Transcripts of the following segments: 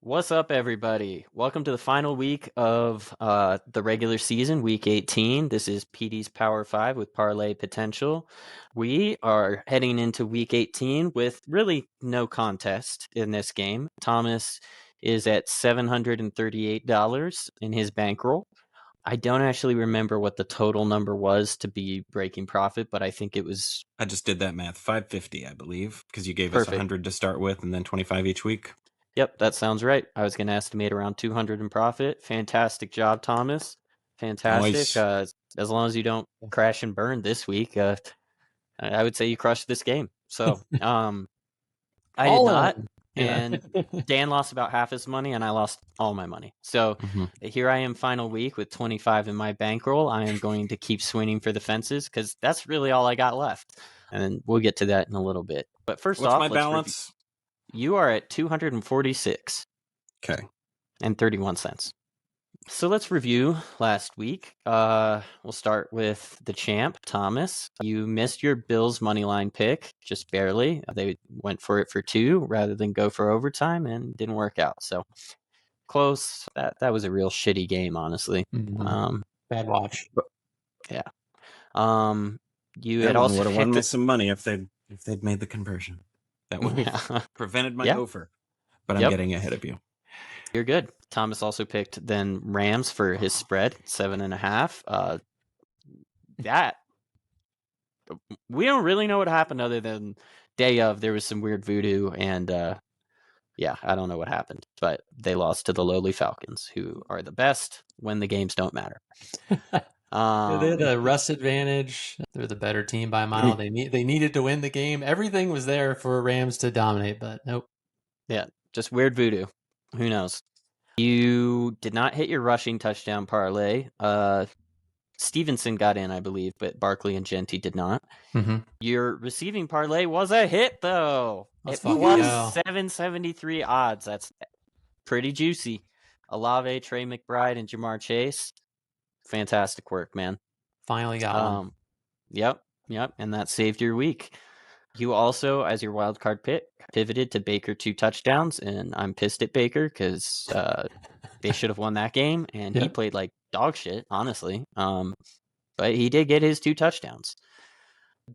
What's up, everybody? Welcome to the final week of the regular season, week 18. This is Petey's Power 5 with Parlay Potential. We are heading into week 18 with really no contest in this game. Thomas is at $738 in his bankroll. I don't actually remember what the total number was to be breaking profit, but I think it was... I just did that math. 550, I believe, because you gave us Perfect. 100 to start with and then 25 each week. Yep, that sounds right. I was going to estimate around 200 in profit. Fantastic job, Thomas. Fantastic. Nice. As long as you don't crash and burn this week, I would say you crushed this game. So, I did not. And Dan lost about half his money, and I lost all my money. So here I am, final week with 25 in my bankroll. I am going to keep swinging for the fences because that's really all I got left. And we'll get to that in a little bit. But first What's off, my balance? You are at 246. Okay. And 31 cents. So let's review last week. We'll start with the champ, Thomas. You missed your Bills Moneyline pick, just barely. They went for it for 2 rather than go for overtime and didn't work out. So close. That was a real shitty game, honestly. Bad watch. Yeah. You had also would have won me some money if they'd made the conversion. That would have prevented my gopher. But I'm getting ahead of you. You're good. Thomas also picked then Rams for his spread, 7.5. That we don't really know what happened other than day of there was some weird voodoo and I don't know what happened, but they lost to the lowly Falcons, who are the best when the games don't matter. They had a rust advantage. They're the better team by a mile. They needed to win the game. Everything was there for Rams to dominate, but nope. Yeah, just weird voodoo. Who knows? You did not hit your rushing touchdown parlay. Stevenson got in, I believe, but Barkley and Genty did not. Your receiving parlay was a hit, though. It was 773 odds. That's pretty juicy. Olave, Trey McBride, and Jamar Chase. Fantastic work, man. Finally got one. Yep. And that saved your week. You also, as your wild card pick, pivoted to Baker 2 touchdowns, and I'm pissed at Baker because they should have won that game, and he played like dog shit, honestly. But he did get his 2 touchdowns.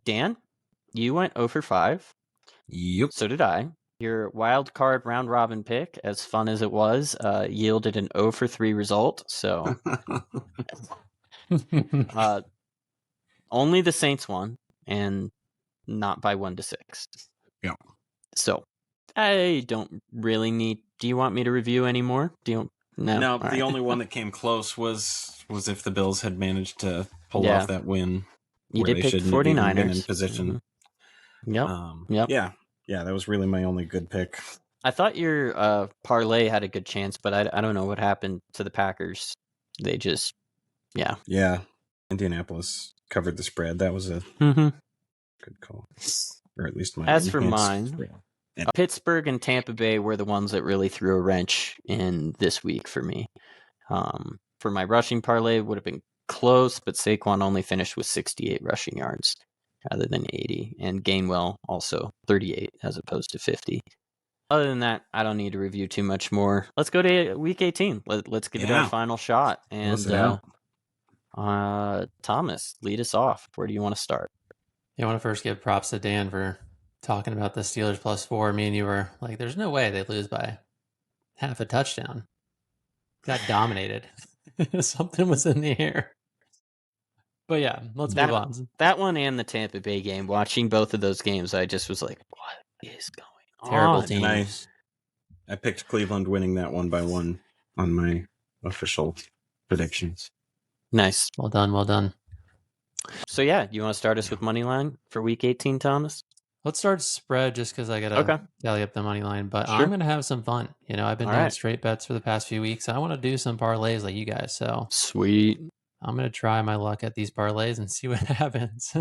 Dan, you went 0 for 5. Yep. So did I. Your wild card round robin pick, as fun as it was, yielded an 0 for 3 result. So only the Saints won, and not by 1-6. Yeah. So I don't really need. Do you want me to review anymore? No. No. The only one that came close was if the Bills had managed to pull off that win. You did pick the 49ers. Been in position. Yep. Yeah. That was really my only good pick. I thought your parlay had a good chance, but I don't know what happened to the Packers. They just, Yeah. Indianapolis covered the spread. That was a good call. Or at least my. As for mine, Pittsburgh and Tampa Bay were the ones that really threw a wrench in this week for me. For my rushing parlay, it would have been close, but Saquon only finished with 68 rushing yards rather than 80, and Gainwell also 38 as opposed to 50. Other than that, I don't need to review too much more. Let's go to week 18. Let's give it our final shot. And Thomas, lead us off. Where do you want to start? I want to first give props to Dan for talking about the Steelers +4. Me and you were like, there's no way they lose by half a touchdown. Got dominated. Something was in the air. But yeah, let's move on. That one and the Tampa Bay game, watching both of those games, I just was like, what is going on? Terrible teams. I picked Cleveland winning that 1 by 1 on my official predictions. Nice. Well done. So yeah, you want to start us with Moneyline for week 18, Thomas? Let's start spread just because I got to tally up the money line. But I'm going to have some fun. I've been doing straight bets for the past few weeks. I want to do some parlays like you guys. So sweet. I'm going to try my luck at these parlays and see what happens.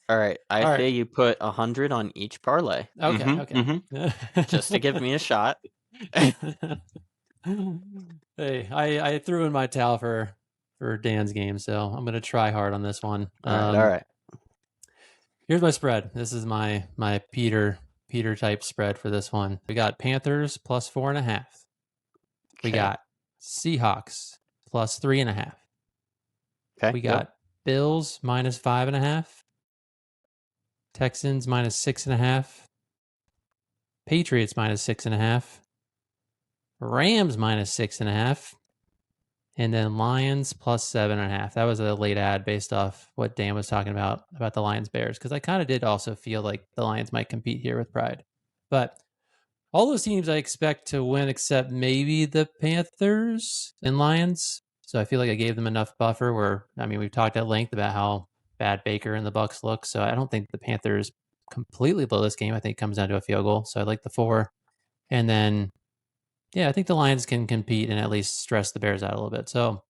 All right. I say you put 100 on each parlay. Okay. Just to give me a shot. Hey, I threw in my towel for Dan's game, so I'm going to try hard on this one. All right. Here's my spread. This is my Peter type spread for this one. We got Panthers +4.5. We got Seahawks plus 3.5. Okay. We got Bills minus 5.5. Texans minus 6.5. Patriots minus 6.5. Rams minus 6.5. And then Lions plus 7.5. That was a late ad based off what Dan was talking about the Lions Bears, because I kind of did also feel like the Lions might compete here with pride. But all those teams I expect to win except maybe the Panthers and Lions. So I feel like I gave them enough buffer where, I mean, we've talked at length about how bad Baker and the Bucs look. So I don't think the Panthers completely blow this game. I think it comes down to a field goal. So I like the 4. And then, yeah, I think the Lions can compete and at least stress the Bears out a little bit. So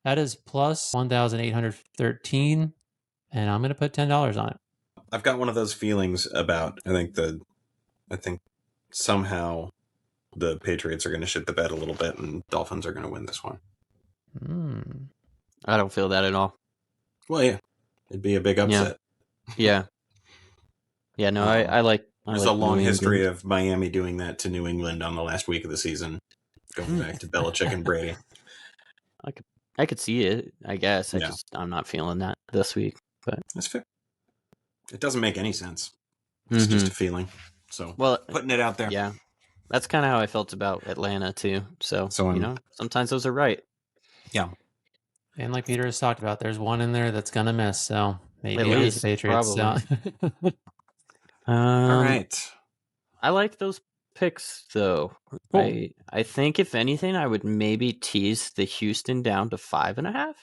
that is plus 1,813. And I'm going to put $10 on it. I've got one of those feelings about, I think somehow the Patriots are going to shit the bed a little bit and Dolphins are going to win this one. I don't feel that at all. Well, yeah. It'd be a big upset. Yeah. Yeah, no, I like... There's a long history of Miami doing that to New England on the last week of the season, going back to Belichick and Brady. I could see it, I guess. I'm not feeling that this week. But that's fair. It doesn't make any sense. It's just a feeling. So, putting it out there. Yeah. That's kind of how I felt about Atlanta, too. So sometimes those are right. Yeah. And like Peter has talked about, there's one in there that's going to miss. So maybe it's the Patriots. So. All right. I like those picks, though. Cool. I think, if anything, I would maybe tease the Houston down to 5.5.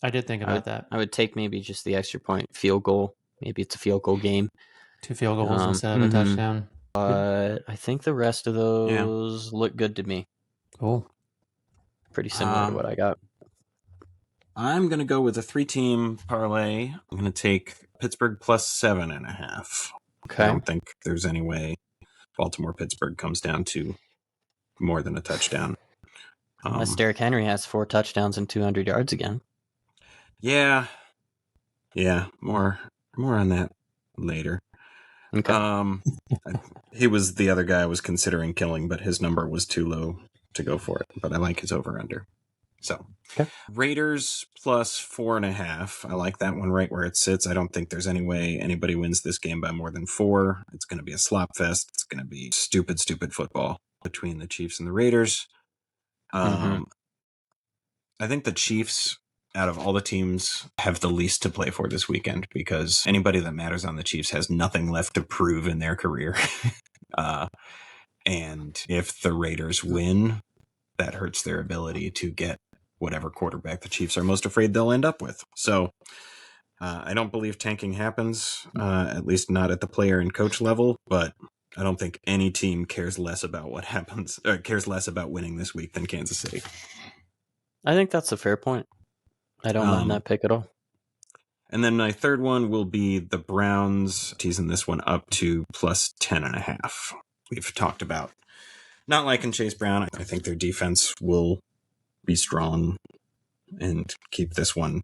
I did think about that. I would take maybe just the extra point field goal. Maybe it's a field goal game. 2 field goals instead of a touchdown. But I think the rest of those look good to me. Cool. Pretty similar to what I got. I'm going to go with a 3-team parlay. I'm going to take Pittsburgh plus 7.5. Okay. I don't think there's any way Baltimore-Pittsburgh comes down to more than a touchdown. Unless Derrick Henry has 4 touchdowns and 200 yards again. Yeah. Yeah, more on that later. Okay. He was the other guy I was considering killing, but his number was too low to go for it. But I like his over-under. So, Raiders plus 4.5. I like that one right where it sits. I don't think there's any way anybody wins this game by more than 4. It's going to be a slop fest. It's going to be stupid football between the Chiefs and the Raiders. I think the Chiefs, out of all the teams, have the least to play for this weekend because anybody that matters on the Chiefs has nothing left to prove in their career. And if the Raiders win, that hurts their ability to get whatever quarterback the Chiefs are most afraid they'll end up with. So I don't believe tanking happens, at least not at the player and coach level, but I don't think any team cares less about what happens, or cares less about winning this week than Kansas City. I think that's a fair point. I don't mind that pick at all. And then my third one will be the Browns, teasing this one up to plus 10.5. We've talked about not liking Chase Brown. I think their defense will be strong and keep this one.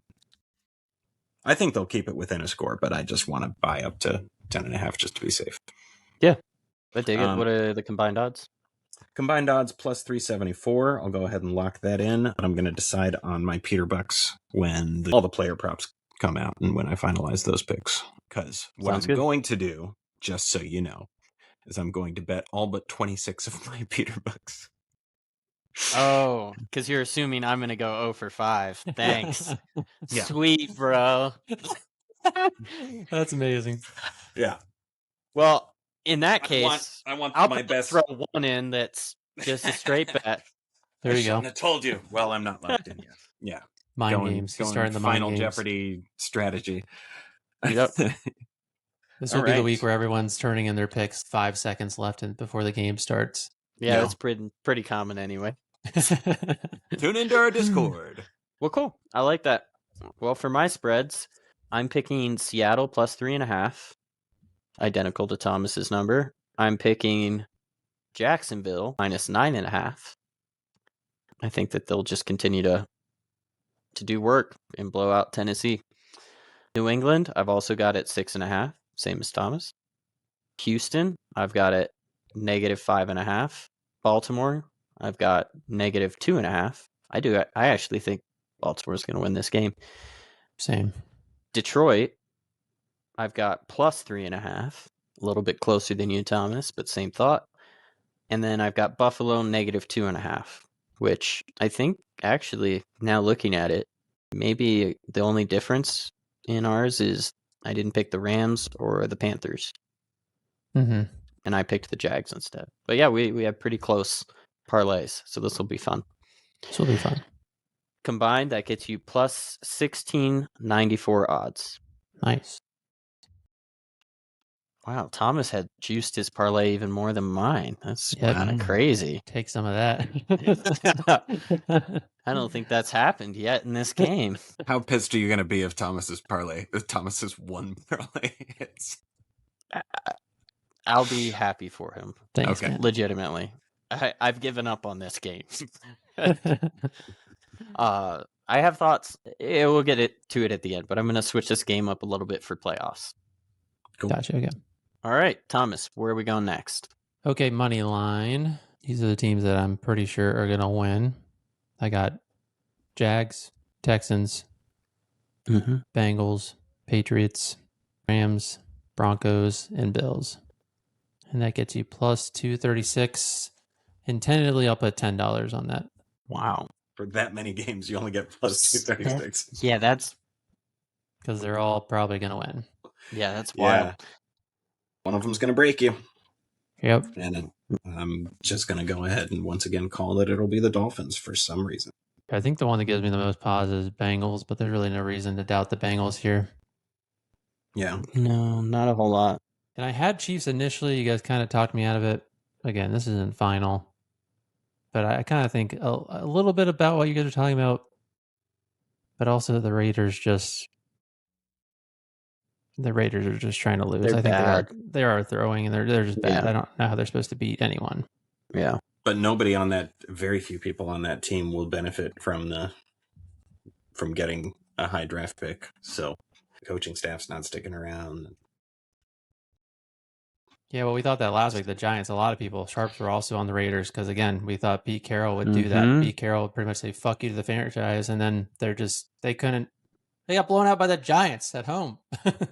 I think they'll keep it within a score, but I just want to buy up to 10.5 just to be safe. Yeah, I dig it. What are the combined odds? Combined odds plus 374. I'll go ahead and lock that in. But I'm going to decide on my Peter Bucks when all the player props come out and when I finalize those picks. Because what I'm going to do, just so you know, is I'm going to bet all but 26 of my Peter Bucks. Oh, because you're assuming I'm going to go 0 for 5. Thanks. Yeah. Sweet, bro. That's amazing. Yeah. Well, in that case, I want I'll my best. Throw one in that's just a straight bet. There you go. I told you. Well, I'm not locked in yet. Yeah. Mind games. He's starting the Final mind games. Jeopardy strategy. Yep. This will be the week where everyone's turning in their picks 5 seconds left before the game starts. Yeah, that's pretty common anyway. Tune into our Discord. Well, cool. I like that. Well, for my spreads, I'm picking Seattle plus 3.5, identical to Thomas's number. I'm picking Jacksonville minus 9.5. I think that they'll just continue to do work and blow out Tennessee. New England, I've also got it 6.5, same as Thomas. Houston, I've got it negative 5.5. Baltimore, I've got -2.5. I actually think Baltimore's going to win this game. Same. Detroit, I've got +3.5. A little bit closer than you, Thomas, but same thought. And then I've got Buffalo -2.5, which I think actually, now looking at it, maybe the only difference in ours is I didn't pick the Rams or the Panthers. Mm-hmm. And I picked the Jags instead. But yeah, we have pretty close parlays, so this will be fun. This will be fun. Combined, that gets you +1694 odds. Nice. Wow, Thomas had juiced his parlay even more than mine. That's kind of crazy. Take some of that. I don't think that's happened yet in this game. How pissed are you going to be if Thomas's one parlay hits? I'll be happy for him. Thanks, okay. man. Legitimately. I've given up on this game. I have thoughts. We'll get to it at the end, but I'm going to switch this game up a little bit for playoffs. Cool. Gotcha. Okay. All right, Thomas, where are we going next? Okay, Moneyline. These are the teams that I'm pretty sure are going to win. I got Jags, Texans, Bengals, Patriots, Rams, Broncos, and Bills. And that gets you +236. And tentatively, I'll put $10 on that. Wow. For that many games, you only get +236. Yeah, that's... Because they're all probably going to win. Yeah, that's wild. Yeah. One of them's going to break you. Yep. And I'm just going to go ahead and once again call that it'll be the Dolphins for some reason. I think the one that gives me the most pause is Bengals, but there's really no reason to doubt the Bengals here. Yeah. No, not a whole lot. And I had Chiefs initially. You guys kind of talked me out of it. Again, this isn't final. But I kind of think a little bit about what you guys are talking about. But also the Raiders are just trying to lose. They're I think bad. they are throwing, and they're just bad. Yeah. I don't know how they're supposed to beat anyone. Yeah. But very few people on that team will benefit from getting a high draft pick. So the coaching staff's not sticking around. Yeah, well, we thought that last week, the Giants, a lot of people, Sharps were also on the Raiders because, again, we thought Pete Carroll would do that. Pete Carroll would pretty much say, fuck you to the franchise, and then they got blown out by the Giants at home.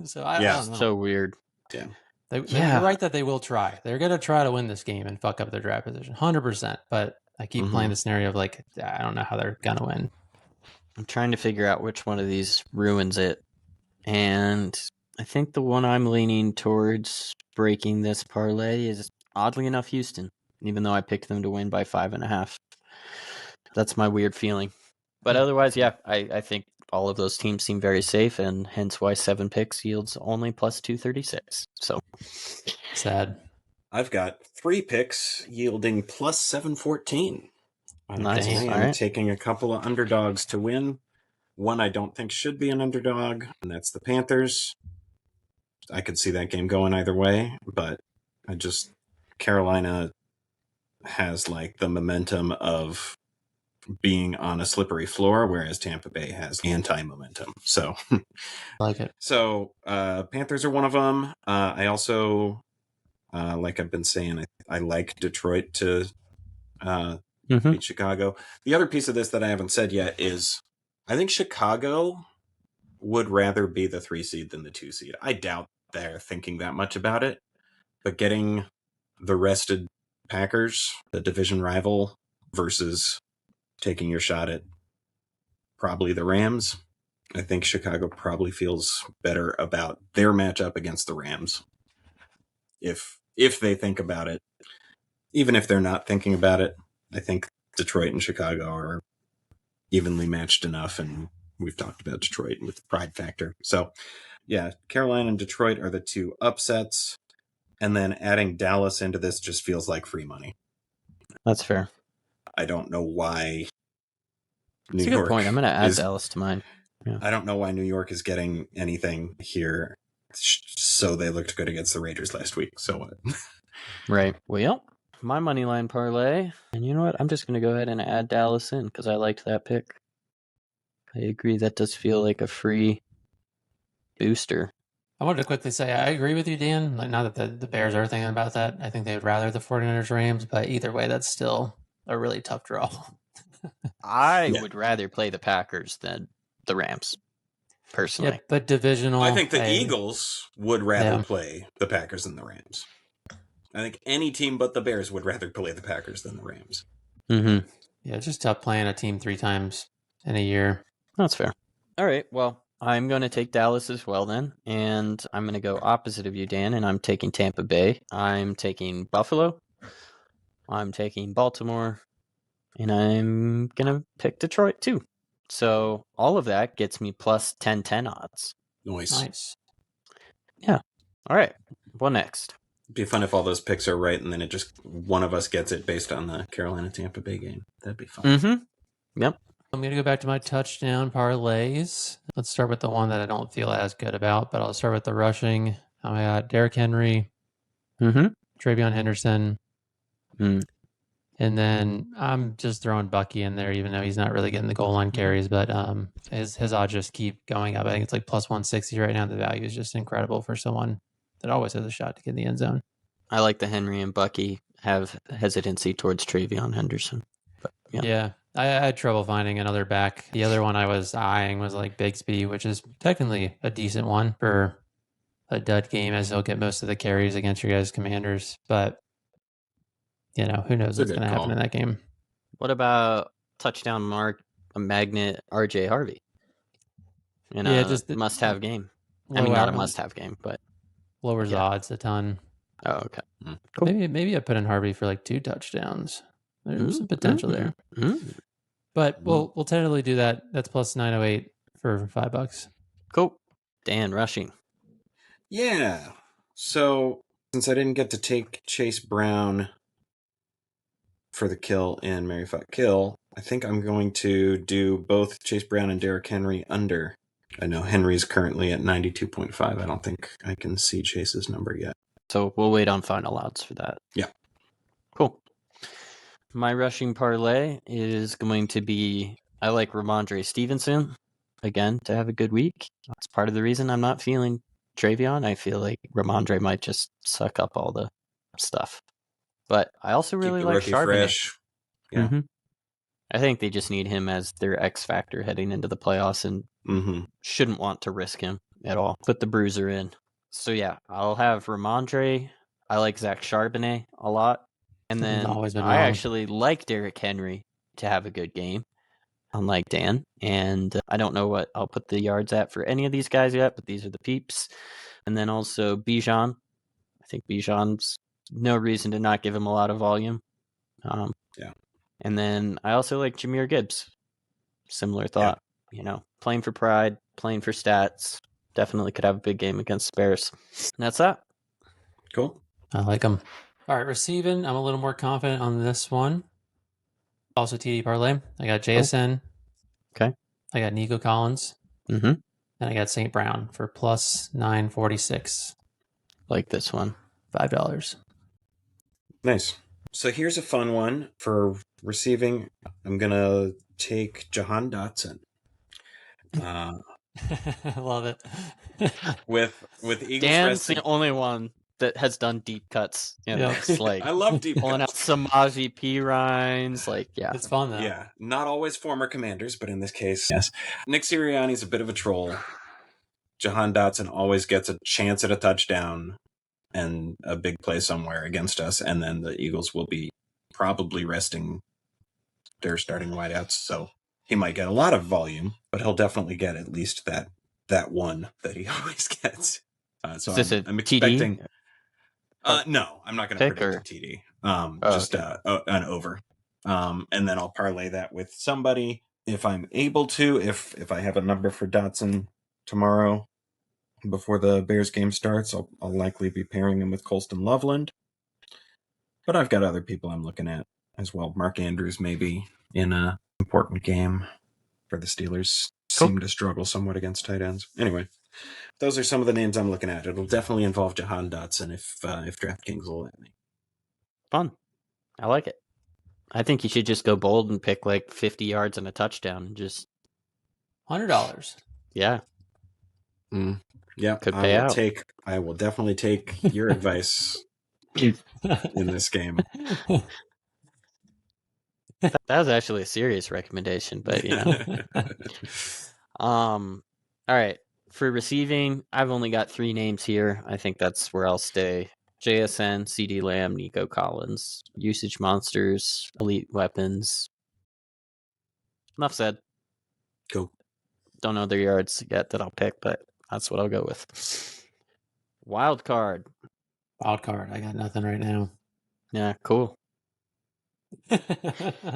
So I don't know. So weird. Yeah. You're right that they will try. They're going to try to win this game and fuck up their draft position, 100%. But I keep playing the scenario of I don't know how they're going to win. I'm trying to figure out which one of these ruins it. And I think the one I'm leaning towards breaking this parlay is, oddly enough, Houston, even though I picked them to win by 5.5. That's my weird feeling. But otherwise, yeah, I think all of those teams seem very safe, and hence why 7 picks yields only +236. So sad. I've got 3 picks yielding +714. Nice. I'm taking a couple of underdogs to win. One I don't think should be an underdog, and that's the Panthers. I could see that game going either way, but Carolina has the momentum of being on a slippery floor, whereas Tampa Bay has anti-momentum. So, like it. So, Panthers are one of them. I also, like I've been saying, I like Detroit to beat Chicago. The other piece of this that I haven't said yet is I think Chicago would rather be the 3 seed than the 2 seed. I doubt they're thinking that much about it, but getting the rested Packers, the division rival, versus taking your shot at probably the Rams, I think Chicago probably feels better about their matchup against the Rams. If they think about it, even if they're not thinking about it, I think Detroit and Chicago are evenly matched enough, and we've talked about Detroit with the pride factor. So, yeah, Carolina and Detroit are the 2 upsets, and then adding Dallas into this just feels like free money. That's fair. I don't know why That's a good point. I'm going to add Dallas to mine. Yeah. I don't know why New York is getting anything here. So they looked good against the Raiders last week. So what? Right. Well, my money line parlay. And you know what? I'm just going to go ahead and add Dallas in because I liked that pick. I agree. That does feel like a free booster. I wanted to quickly say I agree with you, Dan. Not that the Bears are thinking about that. I think they would rather the 49ers Rams, but either way, that's still a really tough draw. I would rather play the Packers than the Rams, personally. Yeah, but divisional. I think the Eagles would rather play the Packers than the Rams. I think any team but the Bears would rather play the Packers than the Rams. Mm-hmm. Yeah, it's just tough playing a team 3 times in a year. That's fair. All right, well, I'm going to take Dallas as well then, and I'm going to go opposite of you, Dan, and I'm taking Tampa Bay. I'm taking Buffalo. I'm taking Baltimore, and I'm going to pick Detroit too. So all of that gets me plus 10-10 odds. Nice. Yeah. All right. What next? It'd be fun if all those picks are right, and then one of us gets it based on the Carolina-Tampa Bay game. That'd be fun. Mm-hmm. Yep. I'm going to go back to my touchdown parlays. Let's start with the one that I don't feel as good about, but I'll start with the rushing. I got Derrick Henry, Travion Henderson, and then I'm just throwing Bucky in there, even though he's not really getting the goal line carries, but his odds just keep going up. I think it's like plus 160 right now. The value is just incredible for someone that always has a shot to get in the end zone. I like the Henry and Bucky have hesitancy towards Travion Henderson. But, yeah. I had trouble finding another back. The other one I was eyeing was like Bigsby, which is technically a decent one for a dud game, as he'll get most of the carries against your guys' Commanders. But, who knows what's going to happen in that game. What about touchdown mark, a magnet, RJ Harvey? Just must-have game. I mean, not a must-have game, but lowers the odds a ton. Oh, okay. Cool. Maybe I put in Harvey for like 2 touchdowns. There's some potential there. But we'll tentatively do that. That's plus 908 for $5. Cool. Dan, rushing. Yeah. So since I didn't get to take Chase Brown for the kill in Mary Fuck Kill, I think I'm going to do both Chase Brown and Derrick Henry under. I know Henry's currently at 92.5. I don't think I can see Chase's number yet. So we'll wait on final odds for that. Yeah. Cool. My rushing parlay is going to be, I like Ramondre Stevenson, again, to have a good week. That's part of the reason I'm not feeling Travion. I feel like Ramondre might just suck up all the stuff. But I also really like Charbonnet. Fresh. Yeah. I think they just need him as their X factor heading into the playoffs and shouldn't want to risk him at all. Put the bruiser in. So yeah, I'll have Ramondre. I like Zach Charbonnet a lot. And then I actually like Derrick Henry to have a good game, unlike Dan. And I don't know what I'll put the yards at for any of these guys yet, but these are the peeps. And then also Bijan. I think Bijan's no reason to not give him a lot of volume. Yeah. And then I also like Jahmyr Gibbs. Similar thought. Playing for pride, playing for stats. Definitely could have a big game against the Bears. And that's that. Cool. I like him. All right, receiving, I'm a little more confident on this one. Also TD parlay. I got JSN. Okay. I got Nico Collins. And I got St. Brown for plus 946. Like this one. $5. Nice. So here's a fun one for receiving. I'm going to take Jahan Dotson. I love it. with Eagles Dan's resting. the only one that has done deep cuts. It's like I love deep pulling cuts. out Samaje Perines. It's fun though. Yeah, not always former Commanders, but in this case, yes. Nick Sirianni's a bit of a troll. Jahan Dotson always gets a chance at a touchdown and a big play somewhere against us, and then the Eagles will be probably resting their starting wideouts, so he might get a lot of volume, but he'll definitely get at least that one that he always gets. So I'm expecting. TD? No, I'm not going to predict a TD. An over. And then I'll parlay that with somebody if I'm able to. If I have a number for Dotson tomorrow before the Bears game starts, I'll likely be pairing him with Colston Loveland. But I've got other people I'm looking at as well. Mark Andrews maybe in a important game for the Steelers. Cool. Seem to struggle somewhat against tight ends. Anyway, those are some of the names I'm looking at. It'll definitely involve Jahan Dotson if DraftKings will let me. Fun. I like it. I think you should just go bold and pick like 50 yards and a touchdown. And just $100. Yeah. Yeah, could pay out. I will definitely take your advice in this game. That was actually a serious recommendation, but all right. For receiving, I've only got 3 names here. I think that's where I'll stay. JSN, CD Lamb, Nico Collins. Usage monsters, elite weapons. Enough said. Cool. Don't know their yards yet that I'll pick, but that's what I'll go with. Wild card. Wild card. I got nothing right now. Yeah, cool.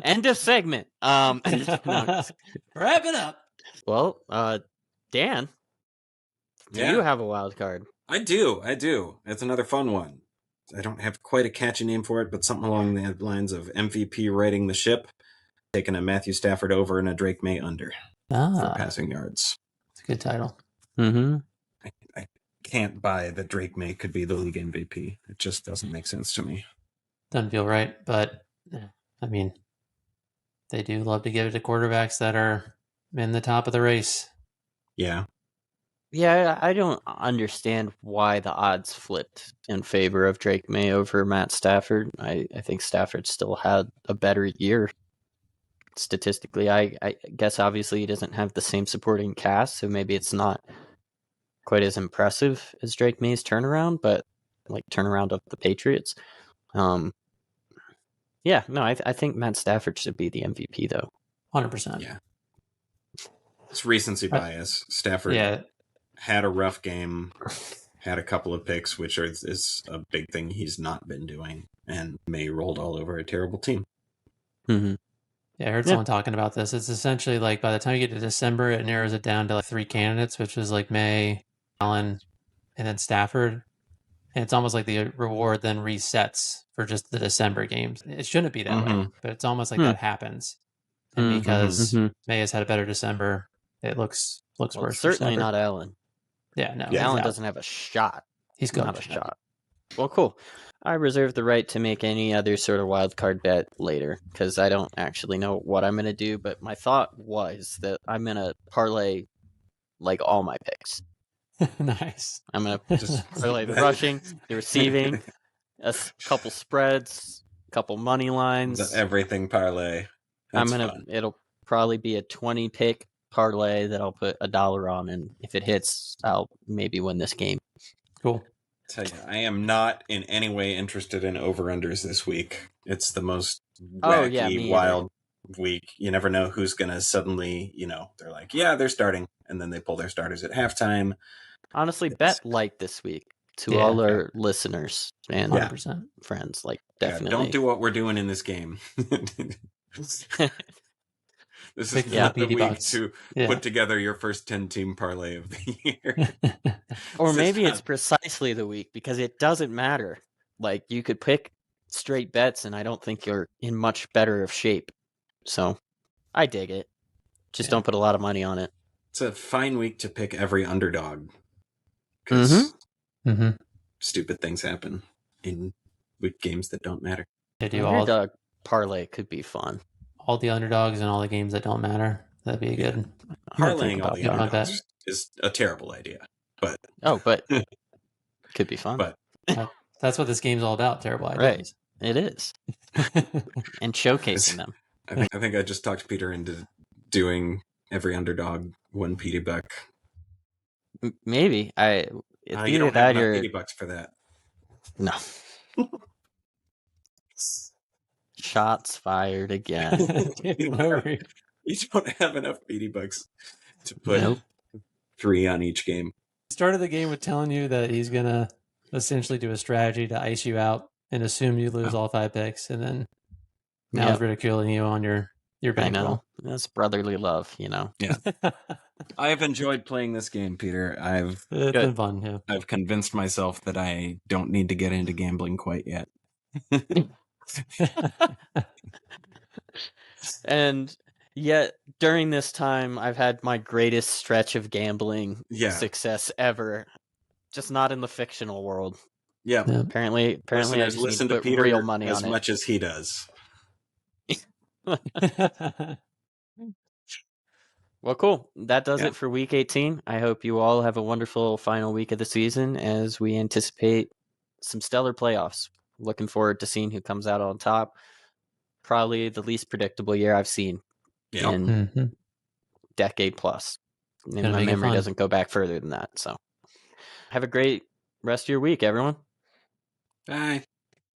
End of segment. No. Wrap it up. Well, Dan, do you have a wild card? I do. It's another fun one. I don't have quite a catchy name for it, but something along the lines of MVP riding the ship, taking a Matthew Stafford over and a Drake May under for passing yards. It's a good title. Mm-hmm. I can't buy that Drake May could be the league MVP. It just doesn't make sense to me. Doesn't feel right, but I mean, they do love to give it to quarterbacks that are in the top of the race. Yeah. Yeah, I don't understand why the odds flipped in favor of Drake May over Matt Stafford. I think Stafford still had a better year statistically. I guess obviously he doesn't have the same supporting cast, so maybe it's not quite as impressive as Drake May's turnaround, but like turnaround of the Patriots. Yeah, no, I think Matt Stafford should be the MVP though. 100%. Yeah. It's recency bias. Stafford had a rough game, had a couple of picks, which is a big thing he's not been doing, and May rolled all over a terrible team. Mm-hmm. Yeah, I heard someone talking about this. It's essentially like by the time you get to December, it narrows it down to like 3 candidates, which was like May, Allen, and then Stafford. And it's almost like the reward then resets for just the December games. It shouldn't be that way, but it's almost like that happens. And because May has had a better December, it looks worse. Certainly not Allen. Yeah, no. Allen doesn't have a shot. He's got not a shot. Well, cool. I reserve the right to make any other sort of wild card bet later because I don't actually know what I'm going to do. But my thought was that I'm going to parlay like all my picks. Nice. I'm going to just parlay the rushing, the receiving, a couple spreads, a couple money lines. The everything parlay. It'll probably be a 20 pick parlay that I'll put $1 on, and if it hits, I'll maybe win this game. Cool. Tell you, I am not in any way interested in over-unders this week. It's the most wacky, wild week. You never know who's going to suddenly, they're like, they're starting, and then they pull their starters at halftime. Honestly, bet light this week to all our listeners and 100%. friends. Like, definitely. Don't do what we're doing in this game. This is not the week to put together your first 10-team parlay of the year. Or maybe it's precisely the week because it doesn't matter. Like, you could pick straight bets, and I don't think you're in much better of shape. So, I dig it. Just don't put a lot of money on it. It's a fine week to pick every underdog. Because stupid things happen with games that don't matter. Underdog parlay could be fun. All the underdogs and all the games that don't matter. That'd be good. Parlaying all the underdogs is a terrible idea. But could be fun. But that's what this game's all about. Terrible ideas. Right. It is. And showcasing them. I think I just talked Peter into doing every underdog one Petey buck. Maybe. You don't have enough Petey bucks for that. No. Shots fired again. You don't have enough Petey bucks to put 3 on each game. Started the game with telling you that he's going to essentially do a strategy to ice you out and assume you lose all 5 picks. And then now he's ridiculing you on your bankroll. That's brotherly love, Yeah. I've enjoyed playing this game, Peter. It's been fun, yeah. I've convinced myself that I don't need to get into gambling quite yet. And yet, during this time, I've had my greatest stretch of gambling success ever. Just not in the fictional world. Yeah. Apparently, I just listen need to Peter real money as on much as he does. Well, cool. That does it for week 18. I hope you all have a wonderful final week of the season as we anticipate some stellar playoffs. Looking forward to seeing who comes out on top. probably the least predictable year I've seen in decade plus. And my memory doesn't go back further than that. So have a great rest of your week, everyone. Bye.